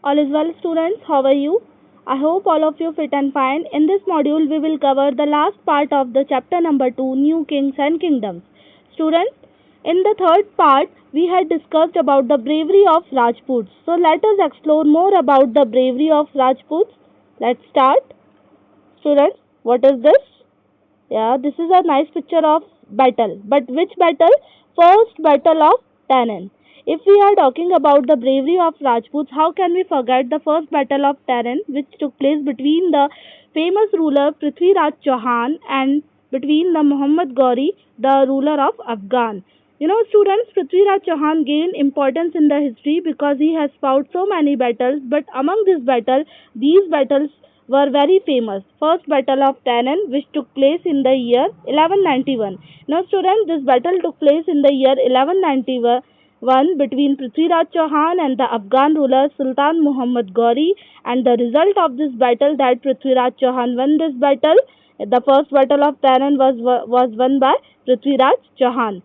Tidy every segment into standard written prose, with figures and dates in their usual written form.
All is well, students. How are you? I hope all of you fit and fine. In this module, we will cover the last part of the chapter number 2, New Kings and Kingdoms. Students, in the third part, we had discussed about the bravery of Rajputs. So let us explore more about the bravery of Rajputs. Let's start. Students, what is this? Yeah, this is a nice picture of battle. But which battle? First battle of Tanin. If we are talking about the bravery of Rajputs, how can we forget the first battle of Tarin, which took place between the famous ruler Prithviraj Chauhan and between the Muhammad Ghori, the ruler of Afghan. You know, students, Prithviraj Chauhan gained importance in the history because he has fought so many battles, but among these battles were very famous. First battle of Tanin, which took place in the year 1191. Now, students, this battle took place in the year 1191 between Prithviraj Chauhan and the Afghan ruler Sultan Muhammad Ghori, and the result of this battle that Prithviraj Chauhan won this battle. The first battle of Taran was won by Prithviraj Chauhan.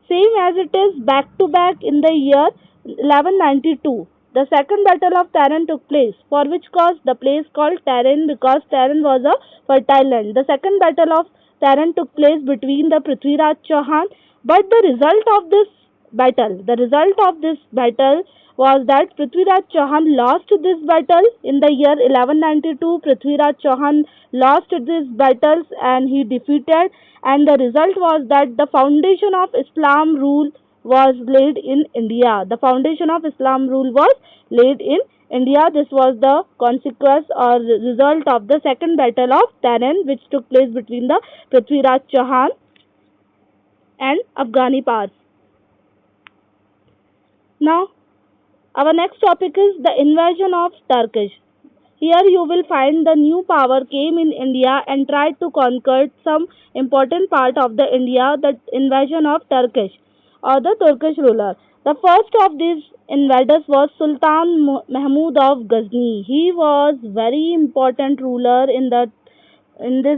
Same as it is back to back in the year 1192. The second battle of Taran took place, for which cause the place called Taran, because Taran was a fertile land. The second battle of Taran took place between the Prithviraj Chauhan, but the result of this battle was that Prithviraj Chauhan lost this battle in the year 1192. Prithviraj Chauhan lost this battles and he defeated, and the result was that the foundation of Islam rule was laid in India. The foundation of Islam rule was laid in India. This was the consequence or result of the second battle of Taran, which took place between the Prithviraj Chauhan and Afghani powers. Now, our next topic is the invasion of Turkish. Here you will find the new power came in India and tried to conquer some important part of the India, the invasion of Turkish or the Turkish ruler. The first of these invaders was Sultan Mahmud of Ghazni. He was very important ruler in this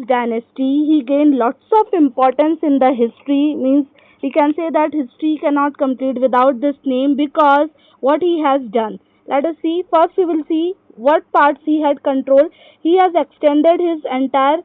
dynasty. He gained lots of importance in the history, means we can say that history cannot complete without this name because what he has done. Let us see. First we will see what parts he had control. He has extended his entire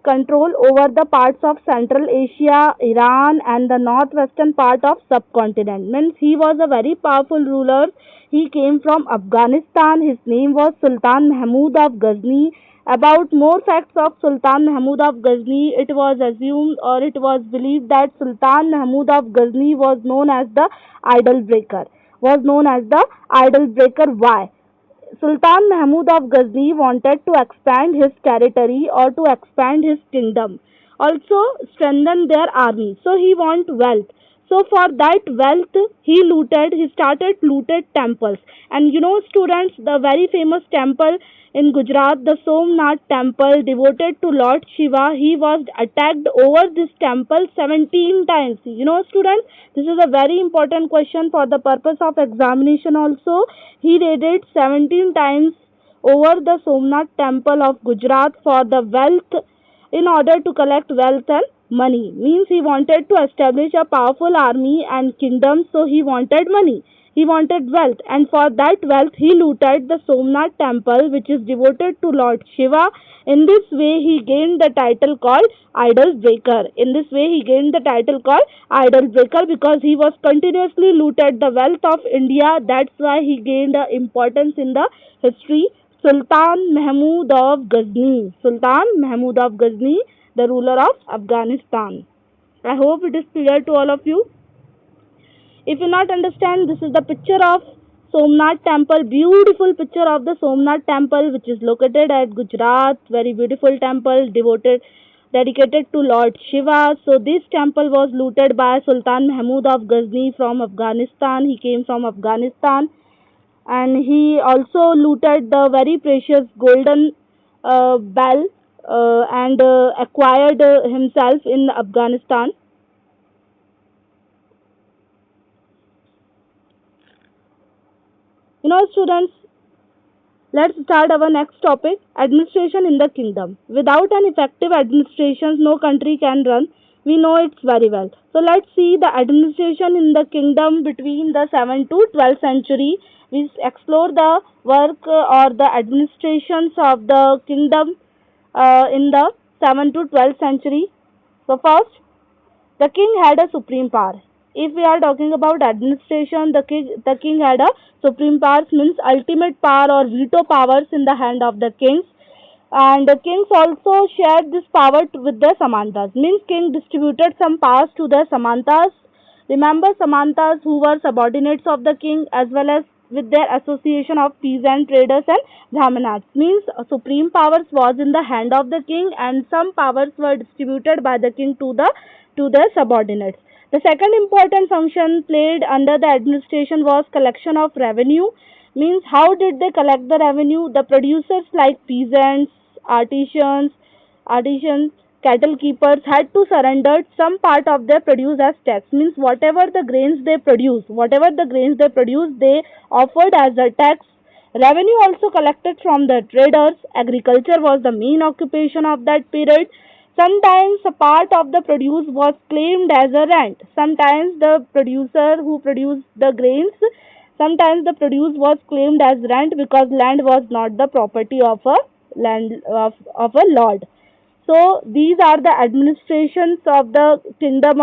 control over the parts of Central Asia, Iran and the northwestern part of subcontinent. Means he was a very powerful ruler. He came from Afghanistan. His name was Sultan Mahmud of Ghazni. About more facts of Sultan Mahmud of Ghazni, it was assumed or it was believed that Sultan Mahmud of Ghazni was known as the idol breaker. Why? Sultan Mahmud of Ghazni wanted to expand his territory or to expand his kingdom. Also strengthen their army. So he want wealth. So for that wealth he started looted temples. And you know students, the very famous temple in Gujarat, the Somnath temple devoted to Lord Shiva, he was attacked over this temple 17 times. You know students, this is a very important question for the purpose of examination also. He raided 17 times over the Somnath temple of Gujarat for the wealth, in order to collect wealth and money. Means he wanted to establish a powerful army and kingdom, so he wanted money. He wanted wealth, and for that wealth he looted the Somnath temple, which is devoted to Lord Shiva. In this way he gained the title called idol breaker. Because he was continuously looted the wealth of India. That's why he gained importance in the history. Sultan Mahmud of Ghazni, the ruler of Afghanistan. I hope it is clear to all of you. If you not understand, this is the picture of Somnath temple, beautiful picture of the Somnath temple, which is located at Gujarat. Very beautiful temple dedicated to Lord Shiva. So this temple was looted by Sultan Mahmud of Ghazni from Afghanistan. He came from Afghanistan, and he also looted the very precious golden bell and acquired himself in Afghanistan. You know students, let's start our next topic, administration in the kingdom. Without an effective administration, no country can run We know it very well. So let's see the administration in the kingdom between the 7th to 12th century. We explore the work or the administrations of the kingdom in the 7th to 12th century. So first, the king had a supreme power. If we are talking about administration, the king had a supreme powers, means ultimate power or veto powers in the hand of the kings. And the kings also shared this power with the Samantas. Means king distributed some powers to the Samantas. Remember Samantas who were subordinates of the king, as well as with their association of peasant traders and Brahmanas. Means supreme powers was in the hand of the king, and some powers were distributed by the king to the subordinates. The second important function played under the administration was collection of revenue. Means how did they collect the revenue? The producers like peasants, artisans, artisans, cattle keepers had to surrender some part of their produce as tax. Means whatever the grains they produce, they offered as a tax. Revenue also collected from the traders. Agriculture was the main occupation of that period. Sometimes a part of the produce was claimed as a rent. Sometimes the producer who produced the grains, sometimes the produce was claimed as rent because land was not the property of a lord. So these are the administrations of the kingdom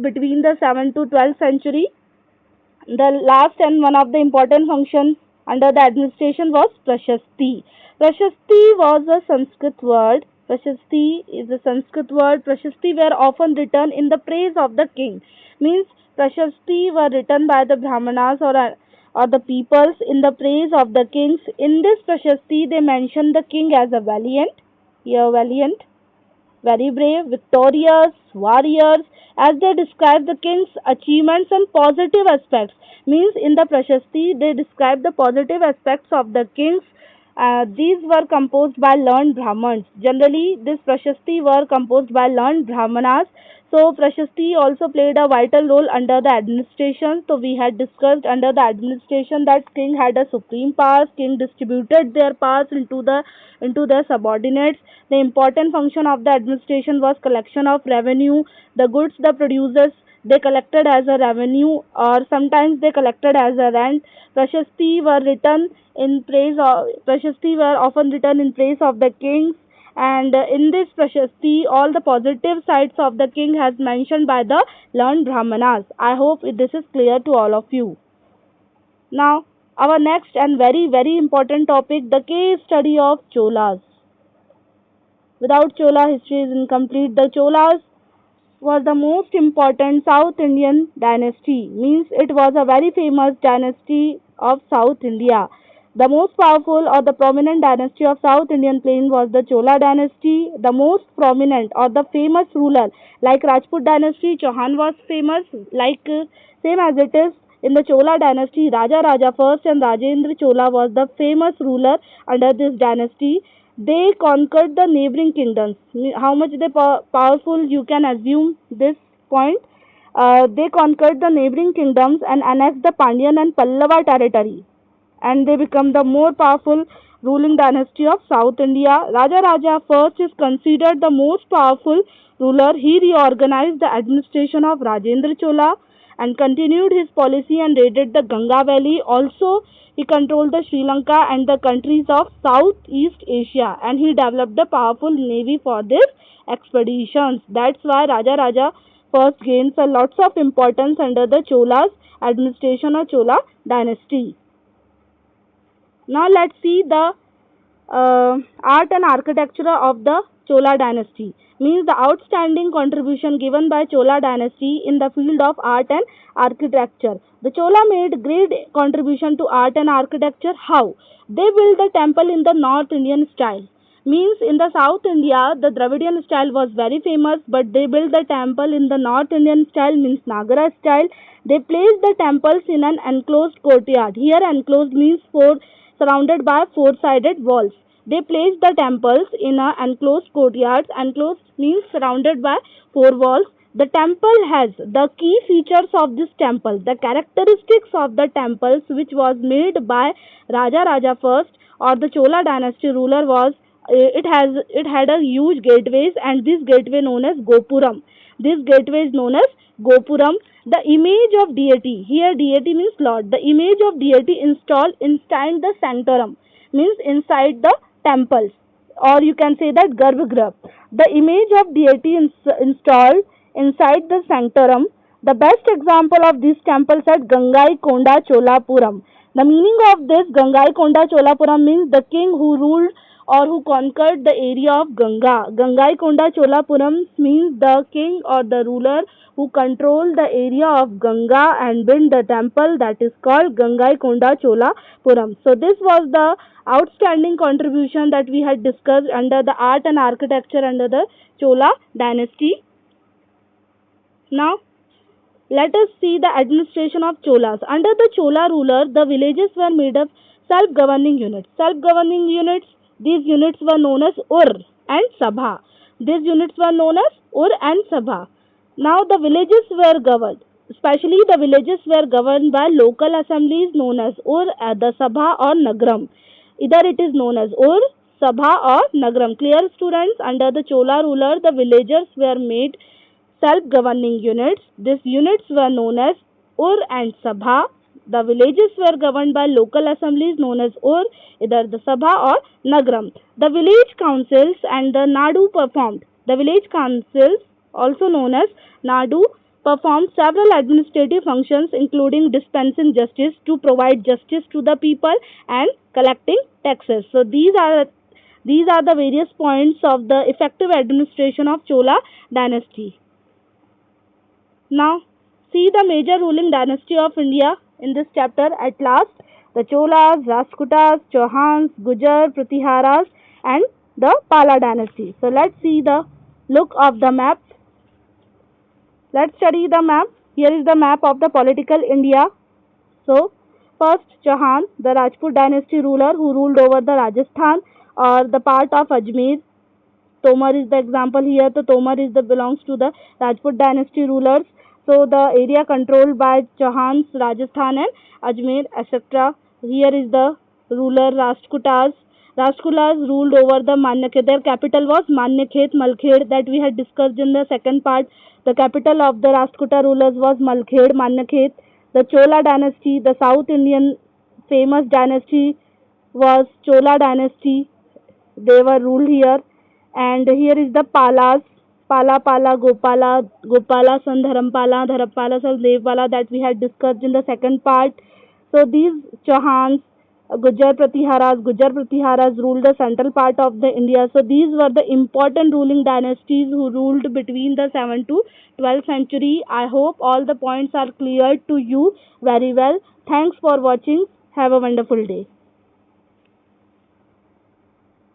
between the 7th to 12th century. The last and one of the important functions under the administration was Prashasti. Prashasti was a Sanskrit word. Prashasti is a Sanskrit word. Prashasti were often written in the praise of the king. Means Prashasti were written by the Brahmanas or the peoples in the praise of the kings. In this Prashasti, they mention the king as a valiant, very brave, victorious, warriors, as they describe the king's achievements and positive aspects. Means in the Prashasti, they describe the positive aspects of the kings. These were composed by learned Brahmins. Generally, this Prashasti were composed by learned Brahmanas. So, Prashasti also played a vital role under the administration. So, we had discussed under the administration that king had a supreme power. King distributed their powers into their subordinates. The important function of the administration was collection of revenue. The goods the producers they collected as a revenue, or sometimes they collected as a rent. Prashasti were often written in praise of the kings, and in this Prashasti all the positive sides of the king has mentioned by the learned Brahmanas. I hope this is clear to all of you. Now our next and very important topic, the case study of Cholas. Without Chola, history is incomplete. The Cholas was the most important South Indian dynasty. Means it was a very famous dynasty of South India. The most powerful or the prominent dynasty of South Indian plain was the Chola dynasty. The most prominent or the famous ruler, like Rajput dynasty, Chauhan was famous, same as it is in the Chola dynasty. Raja Raja first and Rajendra Chola was the famous ruler under this dynasty. They conquered the neighboring kingdoms. How much they powerful, you can assume this point. They conquered the neighboring kingdoms and annexed the Pandyan and Pallava territory, and they become the more powerful ruling dynasty of South India. Raja Raja first is considered the most powerful ruler. He reorganized the administration of Rajendra Chola and continued his policy and raided the Ganga Valley. Also, he controlled the Sri Lanka and the countries of Southeast Asia, and he developed a powerful navy for these expeditions. That's why Raja Raja first gains a lots of importance under the Cholas administration or Chola dynasty. Now let's see the art and architecture of the Chola dynasty. Means the outstanding contribution given by Chola dynasty in the field of art and architecture. The Chola made great contribution to art and architecture. How? They built the temple in the North Indian style. Means in the South India, the Dravidian style was very famous, but they built the temple in the North Indian style, means Nagara style. They placed the temples in an enclosed courtyard. Here enclosed means surrounded by four-sided walls. They placed the temples in an enclosed courtyards. Enclosed means surrounded by four walls. The temple has the key features of this temple. The characteristics of the temples which was made by Raja Raja first or the Chola dynasty ruler was it had a huge gateways, and this gateway known as Gopuram. This gateway is known as Gopuram. The image of deity, here deity means Lord. The image of deity installed inside the sanctorum means inside the temples, or you can say that Garbhagriha. The image of deity installed inside the sanctorum. The best example of this temple at Gangai Konda Cholapuram. The meaning of this Gangai Konda Cholapuram means the king who ruled or who conquered the area of Ganga. Gangai Konda Cholapuram means the king or the ruler who controlled the area of Ganga and built the temple that is called Gangai Konda Cholapuram. So this was the outstanding contribution that we had discussed under the art and architecture under the Chola dynasty. Now let us see the administration of Cholas. Under the Chola ruler, the villages were made of self-governing units. Self-governing units, these units were known as Ur and Sabha. These units were known as Ur and Sabha. Now the villages were governed. Especially the villages were governed by local assemblies known as Ur, the Sabha or Nagram. Either it is known as Ur, Sabha or Nagram. Clear, students? Under the Chola ruler, the villagers were made self-governing units. These units were known as Ur and Sabha. The villages were governed by local assemblies known as Ur, either the Sabha or Nagram. The village councils and the Nadu performed. The village councils, also known as Nadu, performed several administrative functions including dispensing justice, to provide justice to the people, and collecting taxes. So these are the various points of the effective administration of Chola dynasty. Now, see the major ruling dynasty of India in this chapter at last. The Cholas, Rashtrakutas, Chauhans, Gujar, Pratiharas and the Pala dynasty. So, let's see the look of the map. Let's study the map. Here is the map of the political India. So, first Chauhan, the Rajput dynasty ruler who ruled over the Rajasthan or the part of Ajmer. Tomar is the example here. So, Tomar is the belongs to the Rajput dynasty rulers. So, the area controlled by Chauhans, Rajasthan and Ajmer, etc. Here is the ruler Rashtrakutas. Rashtrakutas ruled over the Manyakhet. Their capital was Manyakhet, Malkhed, that we had discussed in the second part. The capital of the Rashtrakuta rulers was Malkhed, Manyakhet. The Chola dynasty, the South Indian famous dynasty was Chola dynasty. They were ruled here. And here is the Palas. Pala, Gopala, son Dharampala, son Devpala, that we had discussed in the second part. So these Chauhans, Gujar Pratiharas ruled the central part of the India. So these were the important ruling dynasties who ruled between the 7th to 12th century. I hope all the points are clear to you very well. Thanks for watching. Have a wonderful day.